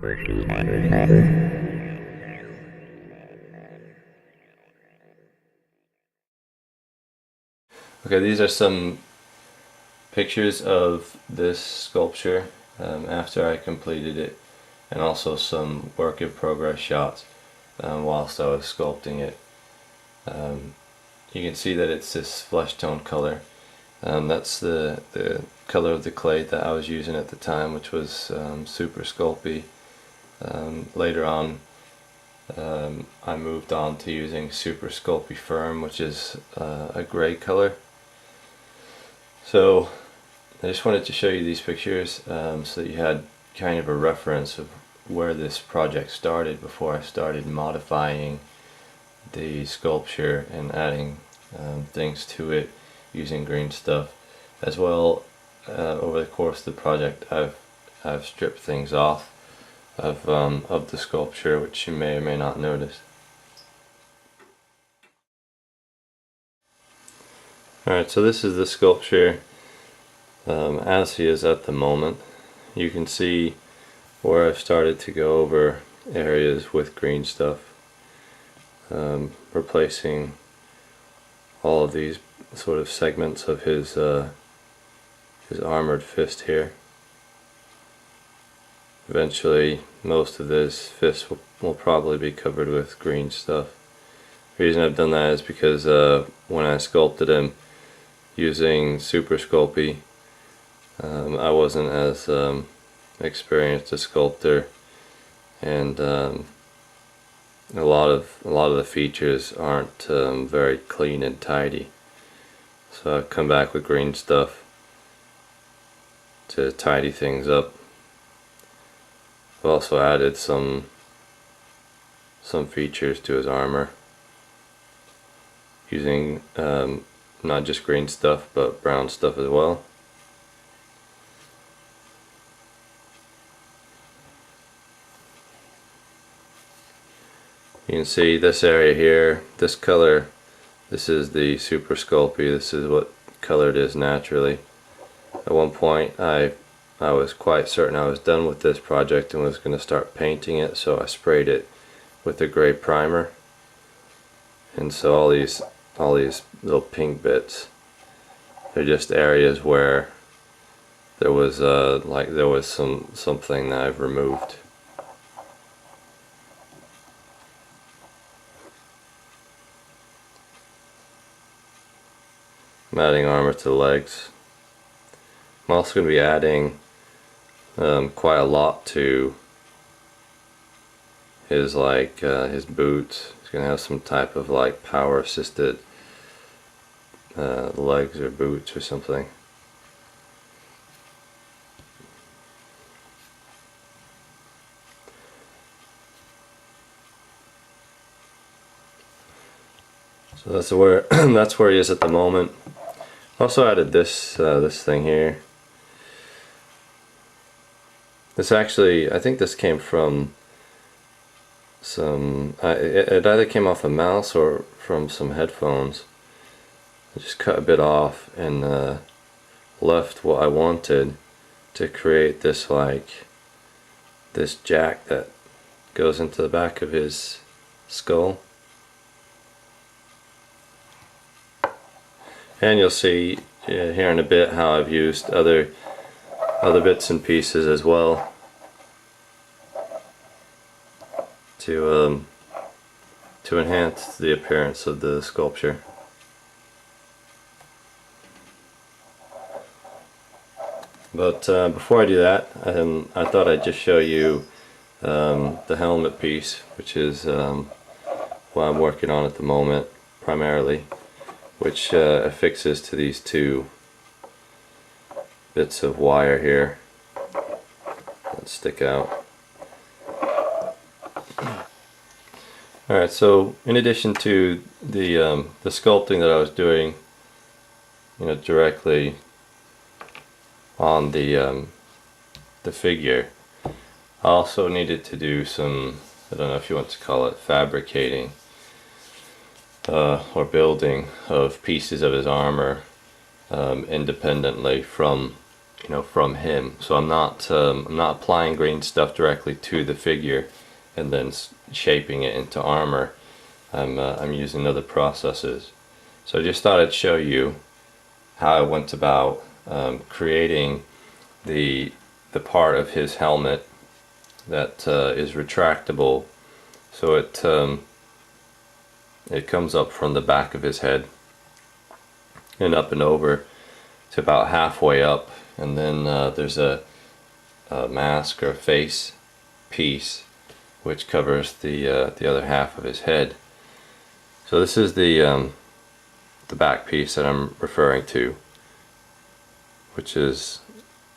Okay, these are some pictures of this sculpture after I completed it, and also some work in progress shots whilst I was sculpting it. You can see that it's this flesh tone color. That's the color of the clay that I was using at the time, which was super sculpey. Later on I moved on to using super sculpey firm, which is a gray color. So I just wanted to show you these pictures so that you had kind of a reference of where this project started before I started modifying the sculpture and adding things to it using green stuff. As well, over the course of the project I've stripped things off of the sculpture, which you may or may not notice. Alright, so this is the sculpture as he is at the moment. You can see where I've started to go over areas with green stuff, replacing all of these sort of segments of his armored fist here. Eventually most of this fist will probably be covered with green stuff. The reason I've done that is because when I sculpted him using Super Sculpey, I wasn't as experienced a sculptor, and a lot of the features aren't very clean and tidy. So I've come back with green stuff to tidy things up. I've also added some features to his armor using not just green stuff but brown stuff as well. You can see this area here, this color, this is the Super Sculpey. This is what color it is naturally. At one point I was quite certain I was done with this project and was going to start painting it, so I sprayed it with a gray primer. And so all these little pink bits, they're just areas where there was something that I've removed. I'm adding armor to the legs. I'm also going to be adding quite a lot to his his boots. He's going to have some type of like power assisted legs or boots or something. So that's where that's where he is at the moment. Also added this this thing here. This actually, I think this came from some, it either came off a mouse or from some headphones. I just cut a bit off and left what I wanted to create this this jack that goes into the back of his skull. And you'll see here in a bit how I've used other bits and pieces as well to enhance the appearance of the sculpture. But before I do that, I thought I'd just show you the helmet piece, which is what I'm working on at the moment primarily, which affixes to these two bits of wire here that stick out. Alright, so in addition to the sculpting that I was doing, directly on the figure, I also needed to do some, I don't know if you want to call it fabricating or building of pieces of his armor independently from from him. So I'm not applying green stuff directly to the figure and then shaping it into armor. I'm using other processes. So I just thought I'd show you how I went about creating the part of his helmet that is retractable. So it comes up from the back of his head and up and over to about halfway up, and then there's a mask or face piece which covers the other half of his head. So this is the back piece that I'm referring to, which is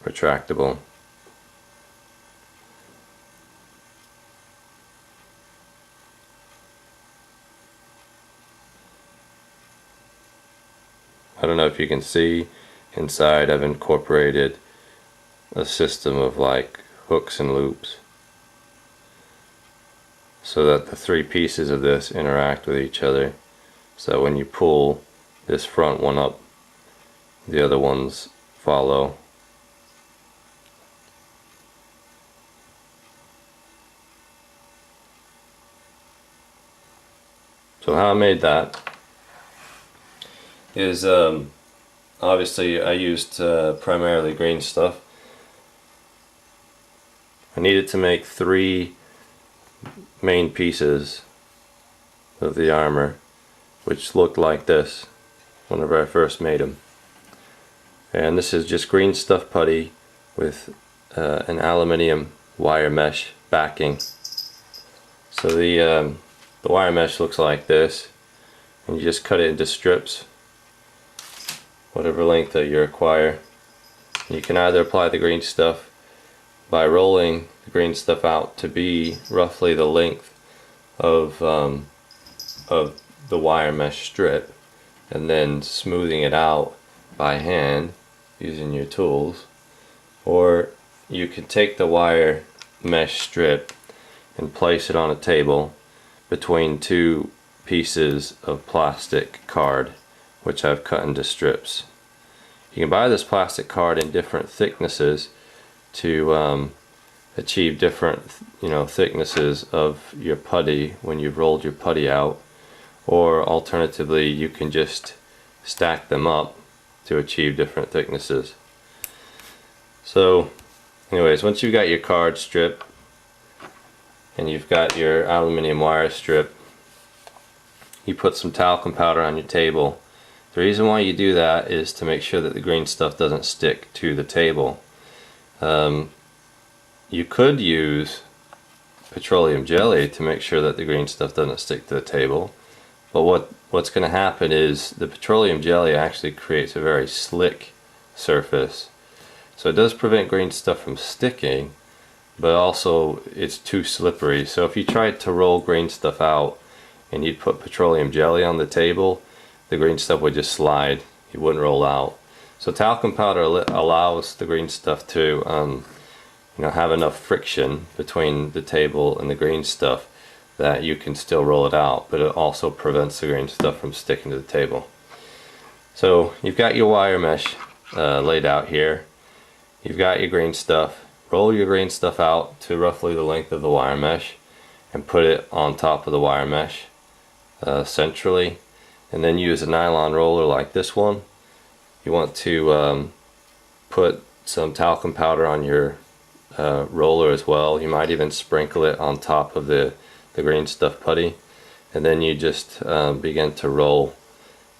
retractable. I don't know if you can see inside. I've incorporated a system of like hooks and loops so that the three pieces of this interact with each other, so when you pull this front one up, the other ones follow. So how I made that is obviously I used primarily green stuff. I needed to make 3 main pieces of the armor, which looked like this whenever I first made them. And this is just green stuff putty with an aluminium wire mesh backing. So the wire mesh looks like this, and you just cut it into strips, whatever length that you require. You can either apply the green stuff by rolling the green stuff out to be roughly the length of the wire mesh strip, and then smoothing it out by hand using your tools, or you can take the wire mesh strip and place it on a table between 2 pieces of plastic card, which I've cut into strips. You can buy this plastic card in different thicknesses to achieve different thicknesses of your putty when you've rolled your putty out, or alternatively you can just stack them up to achieve different thicknesses. So anyways, once you've got your card strip and you've got your aluminium wire strip, you put some talcum powder on your table. The reason why you do that is to make sure that the green stuff doesn't stick to the table. You could use petroleum jelly to make sure that the green stuff doesn't stick to the table, but what's going to happen is the petroleum jelly actually creates a very slick surface. So it does prevent green stuff from sticking, but also it's too slippery. So if you tried to roll green stuff out and you'd put petroleum jelly on the table, the green stuff would just slide. It wouldn't roll out. So talcum powder allows the green stuff to have enough friction between the table and the green stuff that you can still roll it out, but it also prevents the green stuff from sticking to the table. So you've got your wire mesh laid out here. You've got your green stuff. Roll your green stuff out to roughly the length of the wire mesh and put it on top of the wire mesh centrally, and then use a nylon roller like this one. You want to put some talcum powder on your roller as well. You might even sprinkle it on top of the green stuff putty, and then you just begin to roll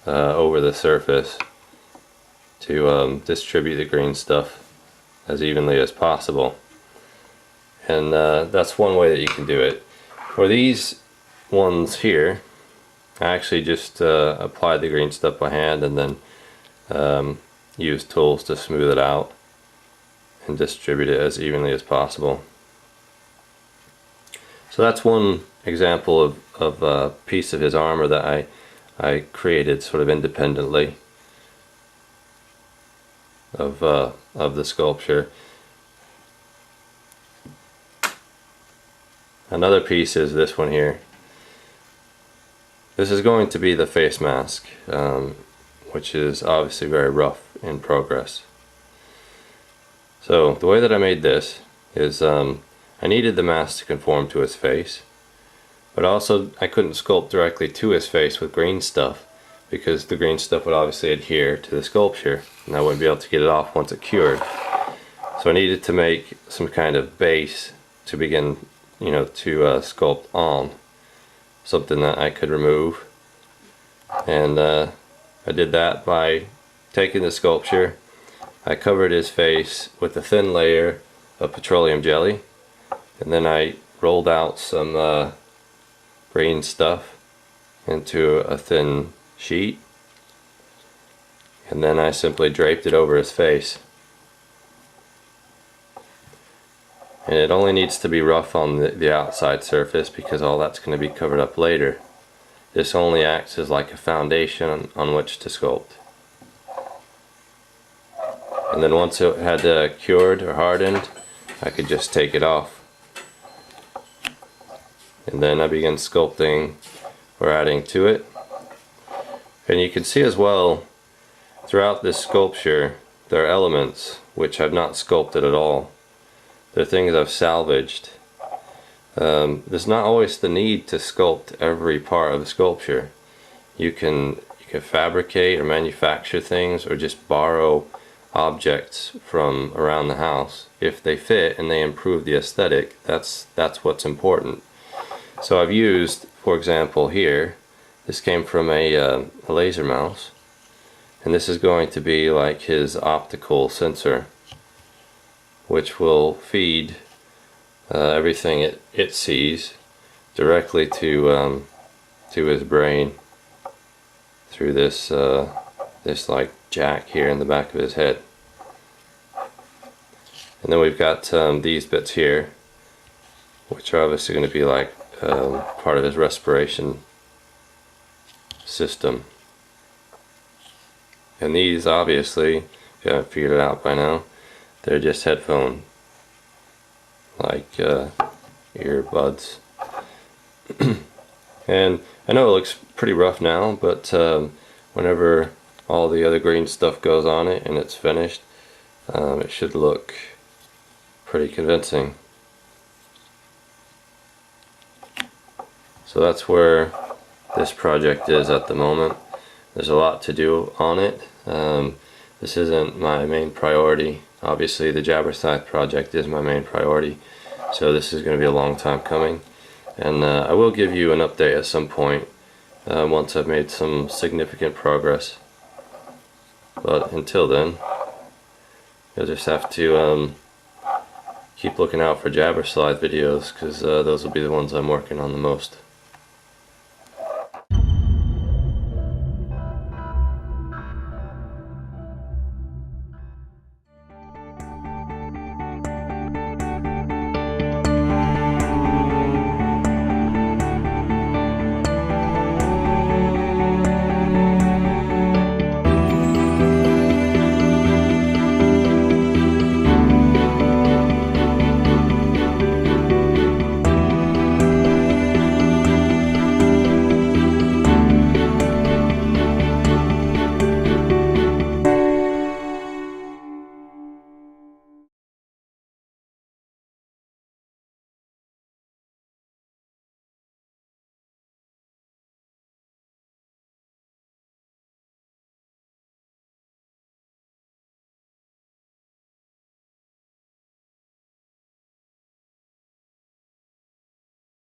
over the surface to distribute the green stuff as evenly as possible. And that's one way that you can do it. For these ones here, I actually just apply the green stuff by hand and then use tools to smooth it out and distribute it as evenly as possible. So that's one example of a piece of his armor that I created sort of independently of the sculpture. Another piece is this one here. This is going to be the face mask, which is obviously very rough in progress. So the way that I made this is I needed the mask to conform to his face, but also I couldn't sculpt directly to his face with green stuff because the green stuff would obviously adhere to the sculpture and I wouldn't be able to get it off once it cured. So I needed to make some kind of base to begin, to sculpt on, something that I could remove. And I did that by taking the sculpture. I covered his face with a thin layer of petroleum jelly, and then I rolled out some green stuff into a thin sheet, and then I simply draped it over his face. And it only needs to be rough on the outside surface because all that's going to be covered up later. This only acts as like a foundation on which to sculpt. And then once it had cured or hardened, I could just take it off. And then I began sculpting or adding to it. And you can see as well, throughout this sculpture, there are elements which I've not sculpted at all. They're things I've salvaged. There's not always the need to sculpt every part of a sculpture. You can fabricate or manufacture things or just borrow objects from around the house. If they fit and they improve the aesthetic, that's what's important. So I've used, for example, here, this came from a laser mouse, and this is going to be like his optical sensor, which will feed everything it sees directly to his brain through this this like jack here in the back of his head. And then we've got these bits here, which are obviously going to be like part of his respiration system. And these, obviously, if you haven't figured it out by now, they're just headphone, like earbuds. And I know it looks pretty rough now, but whenever all the other green stuff goes on it and it's finished, it should look pretty convincing. So that's where this project is at the moment. There's a lot to do on it. This isn't my main priority. Obviously the Jabberscythe project is my main priority, so this is going to be a long time coming, and I will give you an update at some point once I've made some significant progress. But until then, you'll just have to keep looking out for Jabberscythe videos, because those will be the ones I'm working on the most.